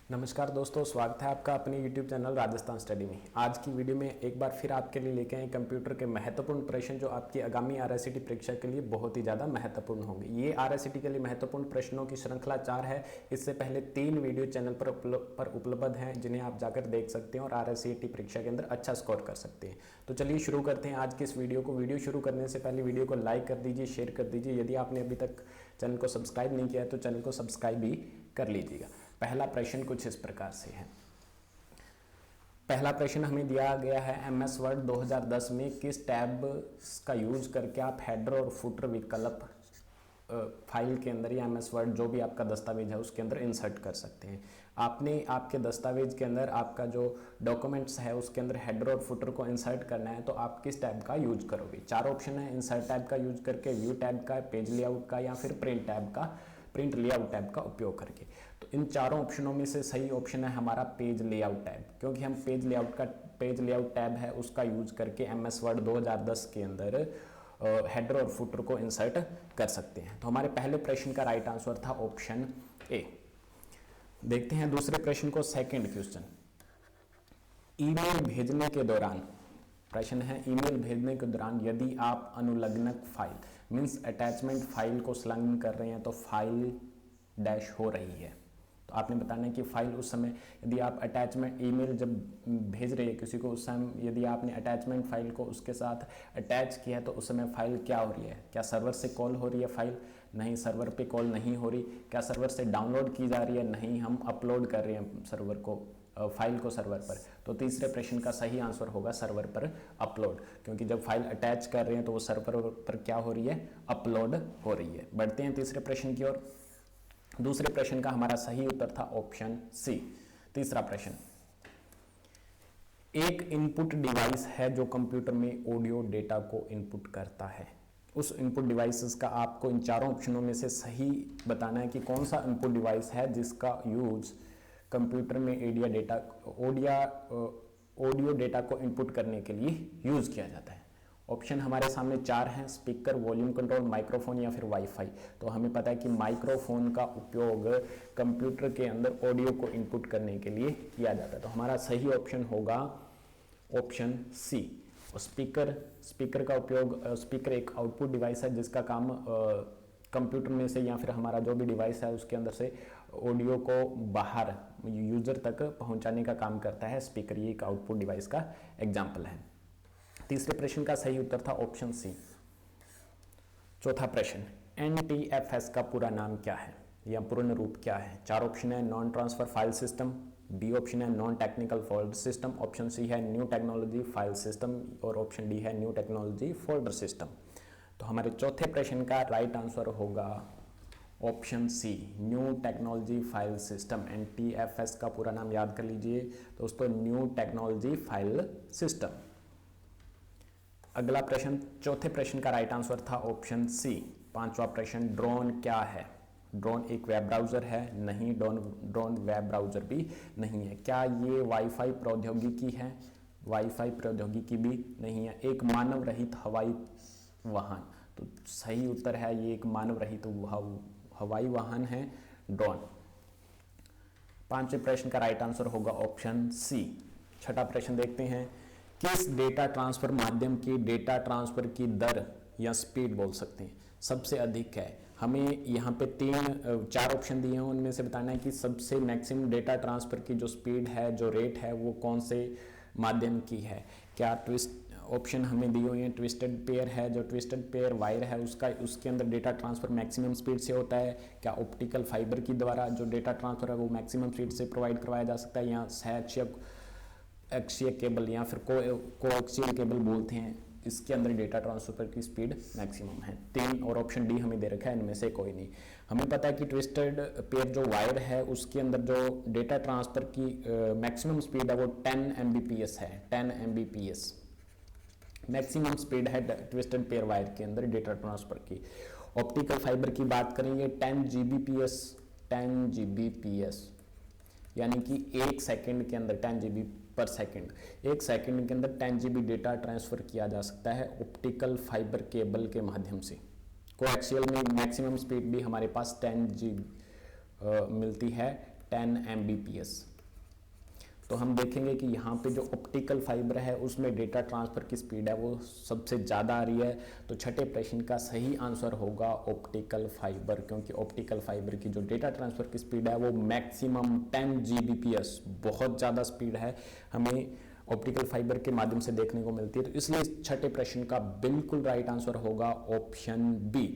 नमस्कार दोस्तों, स्वागत है आपका अपने YouTube चैनल राजस्थान स्टडी में। आज की वीडियो में एक बार फिर आपके लिए लेके आए कंप्यूटर के महत्वपूर्ण प्रश्न जो आपकी आगामी RSCT परीक्षा के लिए बहुत ही ज़्यादा महत्वपूर्ण होंगे। ये RSCT के लिए महत्वपूर्ण प्रश्नों की श्रृंखला 4 है। इससे पहले 3 वीडियो चैनल पर उपलब्ध हैं जिन्हें आप जाकर देख सकते हैं और RSCT परीक्षा के अंदर अच्छा स्कोर कर सकते हैं। तो चलिए शुरू करते हैं आज की इस वीडियो को। वीडियो शुरू करने से पहले वीडियो को लाइक कर दीजिए, शेयर कर दीजिए। यदि आपने अभी तक चैनल को सब्सक्राइब नहीं किया है तो चैनल को सब्सक्राइब भी कर लीजिएगा। पहला प्रश्न कुछ इस प्रकार से है। पहला प्रश्न हमें दिया गया है, MS वर्ड 2010 में किस टैब का यूज करके आप हेडर और फुटर विकल्प फाइल के अंदर या MS वर्ड जो भी आपका दस्तावेज है उसके अंदर इंसर्ट कर सकते हैं। आपने आपके दस्तावेज के अंदर आपका जो डॉक्यूमेंट्स है उसके अंदर हेडर और फुटर को इंसर्ट करना है तो आप किस टैब का यूज करोगे। 4 ऑप्शन है, इंसर्ट टैब का यूज करके, व्यू टैब का, पेज लेआउट का या फिर प्रिंट लेआउट टैब का उपयोग करके। तो इन चारों ऑप्शनों में से सही ऑप्शन है हमारा पेज लेआउट टैब, क्योंकि हम पेज लेआउट टैब है उसका यूज करके MS वर्ड 2010 के अंदर हेडर और फुटर को इंसर्ट कर सकते हैं। तो हमारे पहले प्रश्न का राइट आंसर था ऑप्शन ए। देखते हैं दूसरे प्रश्न को, सेकंड क्वेश्चन। ईमेल भेजने के दौरान, प्रश्न है ईमेल भेजने के दौरान यदि आप अनुलग्नक फाइल मीन्स अटैचमेंट फाइल को संलग्न कर रहे हैं तो फाइल डैश हो रही है। तो आपने बताना है कि फाइल उस समय यदि आप अटैचमेंट ईमेल जब भेज रहे हैं किसी को, उस समय यदि आपने अटैचमेंट फाइल को उसके साथ अटैच किया है तो उस समय फाइल क्या हो रही है। क्या सर्वर से कॉल हो रही है फाइल? नहीं, सर्वर पे कॉल नहीं हो रही। क्या सर्वर से डाउनलोड की जा रही है? नहीं, हम अपलोड कर रहे हैं सर्वर को, फाइल को सर्वर पर। तो तीसरे प्रश्न का सही आंसर होगा सर्वर पर अपलोड, क्योंकि जब फाइल अटैच कर रहे हैं तो वो सर्वर पर क्या हो रही है, अपलोड हो रही है। बढ़ते हैं तीसरे प्रश्न की ओर। दूसरे प्रश्न का हमारा सही उत्तर था ऑप्शन सी। तीसरा प्रश्न, एक इनपुट डिवाइस है जो कंप्यूटर में ऑडियो डेटा को इनपुट करता है। उस इनपुट डिवाइसेस का आपको इन चारों ऑप्शनों में से सही बताना है कि कौन सा इनपुट डिवाइस है जिसका यूज कंप्यूटर में ऑडियो डेटा को इनपुट करने के लिए यूज किया जाता है। ऑप्शन हमारे सामने 4 हैं, स्पीकर, वॉल्यूम कंट्रोल, माइक्रोफोन या फिर वाईफाई। तो हमें पता है कि माइक्रोफोन का उपयोग कंप्यूटर के अंदर ऑडियो को इनपुट करने के लिए किया जाता है। तो हमारा सही ऑप्शन होगा ऑप्शन सी। स्पीकर का उपयोग, स्पीकर एक आउटपुट डिवाइस है जिसका काम कंप्यूटर में से या फिर हमारा जो भी डिवाइस है उसके अंदर से ऑडियो को बाहर यूजर तक पहुंचाने का काम करता है स्पीकर। ये एक आउटपुट डिवाइस का एग्जाम्पल है। तीसरे प्रश्न का सही उत्तर था ऑप्शन सी। चौथा प्रश्न, NTFS का पूरा नाम क्या है या पूर्ण रूप क्या है। 4 ऑप्शन है, non transfer file system, B option है non technical folder system, option C है न्यू टेक्नोलॉजी फाइल सिस्टम और ऑप्शन डी है न्यू टेक्नोलॉजी फोल्डर सिस्टम। तो हमारे चौथे प्रश्न का राइट आंसर होगा option C, new technology file system. NTFS का पूरा नाम याद कर लीजिए दोस्तों, न्यू टेक्नोलॉजी फाइल सिस्टम। अगला प्रश्न, चौथे प्रश्न का राइट आंसर था ऑप्शन सी। पांचवा प्रश्न, ड्रोन क्या है। ड्रोन एक वेब ब्राउजर है? नहीं, ड्रोन वेब ब्राउजर भी नहीं है। क्या ये वाईफाई प्रौद्योगिकी है? वाईफाई प्रौद्योगिकी भी नहीं है। एक मानव रहित हवाई वाहन? तो सही उत्तर है ये एक मानव रहित हवाई वाहन है ड्रोन। पांचवें प्रश्न का राइट आंसर होगा ऑप्शन सी। छठा प्रश्न देखते हैं, किस डेटा ट्रांसफर माध्यम की डेटा ट्रांसफर की दर या स्पीड बोल सकते हैं सबसे अधिक है। हमें यहाँ पे 4 ऑप्शन दिए हैं, उनमें से बताना है कि सबसे मैक्सिमम डेटा ट्रांसफर की जो स्पीड है, जो रेट है, वो कौन से माध्यम की है। क्या ऑप्शन हमें दिए हुए हैं, ट्विस्टेड पेयर है, जो ट्विस्टेड पेयर वायर है उसके अंदर डेटा ट्रांसफर मैक्सिमम स्पीड से होता है। क्या ऑप्टिकल फाइबर की द्वारा जो डेटा ट्रांसफर है वो मैक्सिमम स्पीड से प्रोवाइड करवाया जा सकता है, या एक्सियल केबल या फिर कोएक्सियल केबल बोलते हैं, इसके अंदर डेटा ट्रांसफर की स्पीड मैक्सिमम है। 3 और ऑप्शन डी हमें दे रखा है, इनमें से कोई नहीं। हमें पता है कि ट्विस्टेड पेयर जो वायर है उसके अंदर जो डेटा ट्रांसफर की मैक्सिमम स्पीड है वो 10 Mbps है। 10 Mbps मैक्सिमम स्पीड है ट्विस्टेड पेयर वायर के अंदर डेटा ट्रांसफर की। ऑप्टिकल फाइबर की बात करेंगे 10 Gbps यानी कि 1 सेकंड के अंदर 10 GB पर सेकंड, 1 सेकंड के अंदर 10 GB डेटा ट्रांसफर किया जा सकता है ऑप्टिकल फाइबर केबल के माध्यम से। कोएक्सियल में मैक्सिमम स्पीड भी हमारे पास 10 GB मिलती है 10 Mbps। तो हम देखेंगे कि यहाँ पे जो ऑप्टिकल फाइबर है उसमें डेटा ट्रांसफ़र की स्पीड है वो सबसे ज़्यादा आ रही है। तो छठे प्रश्न का सही आंसर होगा ऑप्टिकल फाइबर, क्योंकि ऑप्टिकल फाइबर की जो डेटा ट्रांसफ़र की स्पीड है वो मैक्सिमम 10 Gbps, बहुत ज़्यादा स्पीड है हमें ऑप्टिकल फाइबर के माध्यम से देखने को मिलती है। तो इसलिए छठे प्रश्न का बिल्कुल राइट आंसर होगा ऑप्शन बी।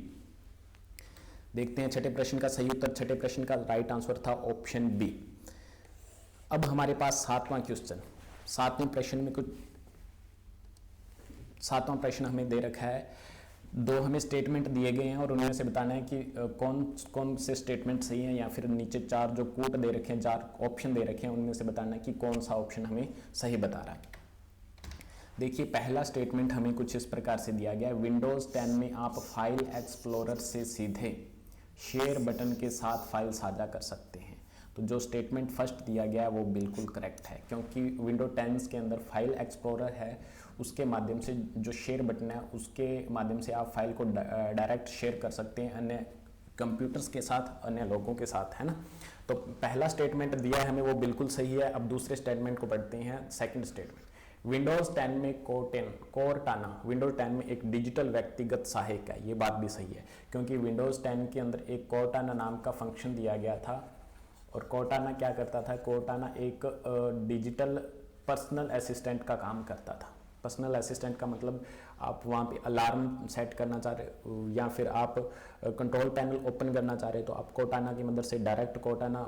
देखते हैं छठे प्रश्न का सही उत्तर। छठे प्रश्न का राइट आंसर था ऑप्शन बी। अब हमारे पास सातवां क्वेश्चन, सातवें प्रश्न में कुछ सातवां प्रश्न हमें दे रखा है। दो हमें स्टेटमेंट दिए गए हैं और उनमें से बताना है कि कौन कौन से स्टेटमेंट सही हैं, या फिर नीचे चार जो कोट दे रखे हैं, चार ऑप्शन दे रखे हैं, उनमें से बताना है कि कौन सा ऑप्शन हमें सही बता रहा है। देखिए पहला स्टेटमेंट हमें कुछ इस प्रकार से दिया गया है, विंडोज़ 10 में आप फाइल एक्सप्लोरर से सीधे शेयर बटन के साथ फाइल साझा कर सकते हैं। तो जो स्टेटमेंट फर्स्ट दिया गया है वो बिल्कुल करेक्ट है, क्योंकि विंडो 10 के अंदर फाइल एक्सप्लोरर है, उसके माध्यम से जो शेयर बटन है उसके माध्यम से आप फाइल को डायरेक्ट शेयर कर सकते हैं अन्य कंप्यूटर्स के साथ, अन्य लोगों के साथ, है ना। तो पहला स्टेटमेंट दिया है हमें वो बिल्कुल सही है। अब दूसरे स्टेटमेंट को पढ़ते हैं। सेकंड स्टेटमेंट, विंडोज़ 10 में कोर्टाना विंडोज़ 10 में एक डिजिटल व्यक्तिगत सहायक है। ये बात भी सही है, क्योंकि विंडोज़ 10 के अंदर एक कोर्टाना नाम का फंक्शन दिया गया था। और कोर्टाना क्या करता था? कोर्टाना एक डिजिटल पर्सनल असिस्टेंट का काम करता था। पर्सनल असिस्टेंट का मतलब आप वहाँ पे अलार्म सेट करना चाह रहे हो या फिर आप कंट्रोल पैनल ओपन करना चाह रहे हो, तो आप कोर्टाना की मदद से डायरेक्ट कोर्टाना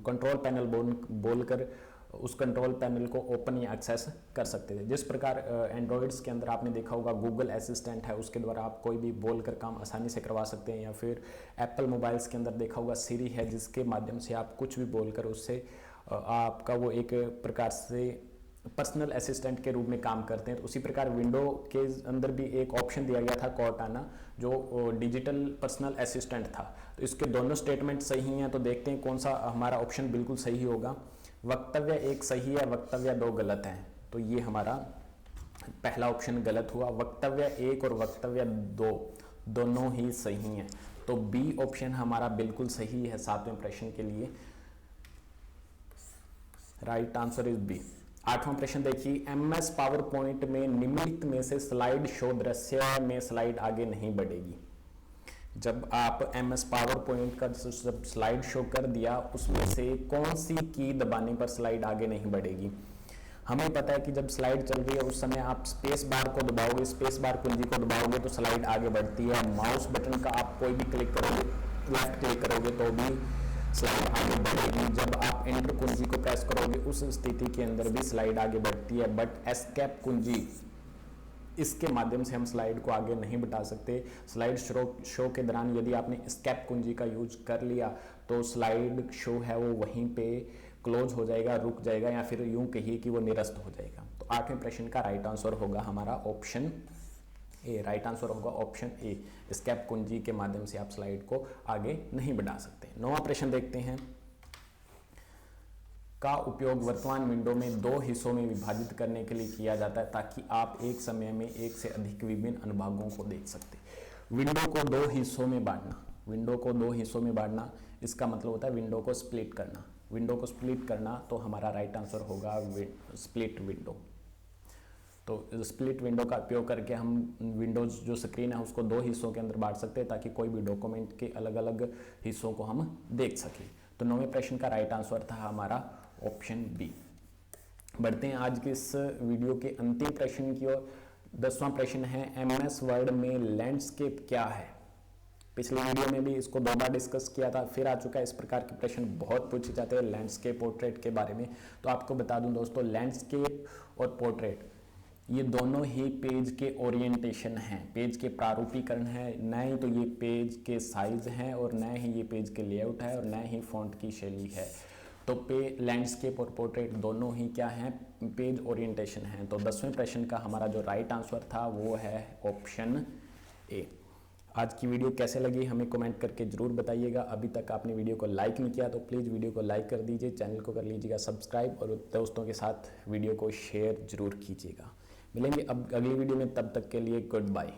कंट्रोल पैनल बोलकर उस कंट्रोल पैनल को ओपन या एक्सेस कर सकते थे। जिस प्रकार एंड्रॉइड्स के अंदर आपने देखा होगा गूगल असिस्टेंट है, उसके द्वारा आप कोई भी बोलकर काम आसानी से करवा सकते हैं, या फिर एप्पल मोबाइल्स के अंदर देखा होगा सिरी है, जिसके माध्यम से आप कुछ भी बोलकर उससे आपका वो एक प्रकार से पर्सनल असिस्टेंट के रूप में काम करते हैं। तो उसी प्रकार विंडो के अंदर भी एक ऑप्शन दिया गया था कोर्टाना, जो डिजिटल पर्सनल असिस्टेंट था। तो इसके दोनों स्टेटमेंट सही हैं। तो देखते हैं कौन सा हमारा ऑप्शन बिल्कुल सही होगा। वक्तव्य एक सही है, वक्तव्य दो गलत हैं। तो ये हमारा पहला ऑप्शन गलत हुआ। वक्तव्य एक और वक्तव्य दो दोनों ही सही हैं। तो बी ऑप्शन हमारा बिल्कुल सही है सातवें प्रश्न के लिए। Right answer is B. आठवां प्रश्न देखिए, MS पावर पॉइंट में निम्नलिखित में से स्लाइड शो दृश्य में स्लाइड आगे नहीं बढ़ेगी। जब आप MS पावर पॉइंट का जब स्लाइड शो कर दिया, उसमें से कौन सी की दबाने पर स्लाइड आगे नहीं बढ़ेगी। हमें पता है कि जब स्लाइड चल रही है उस समय आप स्पेस बार को दबाओगे, स्पेस बार कुंजी को दबाओगे तो स्लाइड आगे बढ़ती है। माउस बटन का आप कोई भी क्लिक करोगे, लेफ्ट क्लिक करोगे तो भी स्लाइड आगे बढ़ेगी। जब आप एंटर कुंजी को प्रेस करोगे उस स्थिति के अंदर भी स्लाइड आगे बढ़ती है। बट एस्केप कुंजी, इसके माध्यम से हम स्लाइड को आगे नहीं बढ़ा सकते। स्लाइड शो के दौरान यदि आपने एस्केप कुंजी का यूज कर लिया तो स्लाइड शो है वो वहीं पे क्लोज हो जाएगा, रुक जाएगा, या फिर यूं कहिए कि वो निरस्त हो जाएगा। तो आठवें प्रश्न का राइट आंसर होगा हमारा ऑप्शन ए। राइट आंसर होगा ऑप्शन ए। एस्केप कुंजी के माध्यम से आप स्लाइड को आगे नहीं बढ़ा सकते। नौवां प्रश्न देखते हैं, का उपयोग वर्तमान विंडो में दो हिस्सों में विभाजित करने के लिए किया जाता है ताकि आप एक समय में एक से अधिक विभिन्न अनुभागों को देख सकते। विंडो को दो हिस्सों में बांटना, विंडो को दो हिस्सों में बांटना, इसका मतलब होता है विंडो को स्प्लिट करना। विंडो को स्प्लिट करना, तो हमारा राइट आंसर होगा स्प्लिट विंडो। तो स्प्लिट विंडो का उपयोग करके हम विंडोज जो स्क्रीन है उसको दो हिस्सों के अंदर बांट सकते हैं ताकि कोई भी डॉक्यूमेंट के अलग अलग हिस्सों को हम देख सकें। तो नौवें प्रश्न का राइट आंसर था हमारा ऑप्शन बी। बढ़ते हैं आज के इस वीडियो के अंतिम प्रश्न की ओर। 10वां प्रश्न है, MS वर्ड में लैंडस्केप क्या है। पिछले वीडियो में भी इसको 2 बार डिस्कस किया था, फिर आ चुका है। इस प्रकार के प्रश्न बहुत पूछे जाते हैं लैंडस्केप पोर्ट्रेट के बारे में। तो आपको बता दूं दोस्तों, लैंडस्केप और पोर्ट्रेट ये दोनों ही पेज के ओरिएंटेशन हैं, पेज के प्रारूपीकरण है। न ही तो ये पेज के साइज हैं और न ही ये पेज के लेआउट है और न ही फॉन्ट की शैली है। तो लैंडस्केप और पोर्ट्रेट दोनों ही क्या हैं, पेज ओरिएंटेशन हैं। तो 10वें प्रश्न का हमारा जो राइट आंसर था वो है ऑप्शन ए। आज की वीडियो कैसे लगी हमें कमेंट करके जरूर बताइएगा। अभी तक आपने वीडियो को लाइक नहीं किया तो प्लीज़ वीडियो को लाइक कर दीजिए, चैनल को कर लीजिएगा सब्सक्राइब और दोस्तों के साथ वीडियो को शेयर जरूर कीजिएगा। मिलेंगे अब अगली वीडियो में, तब तक के लिए गुड बाय।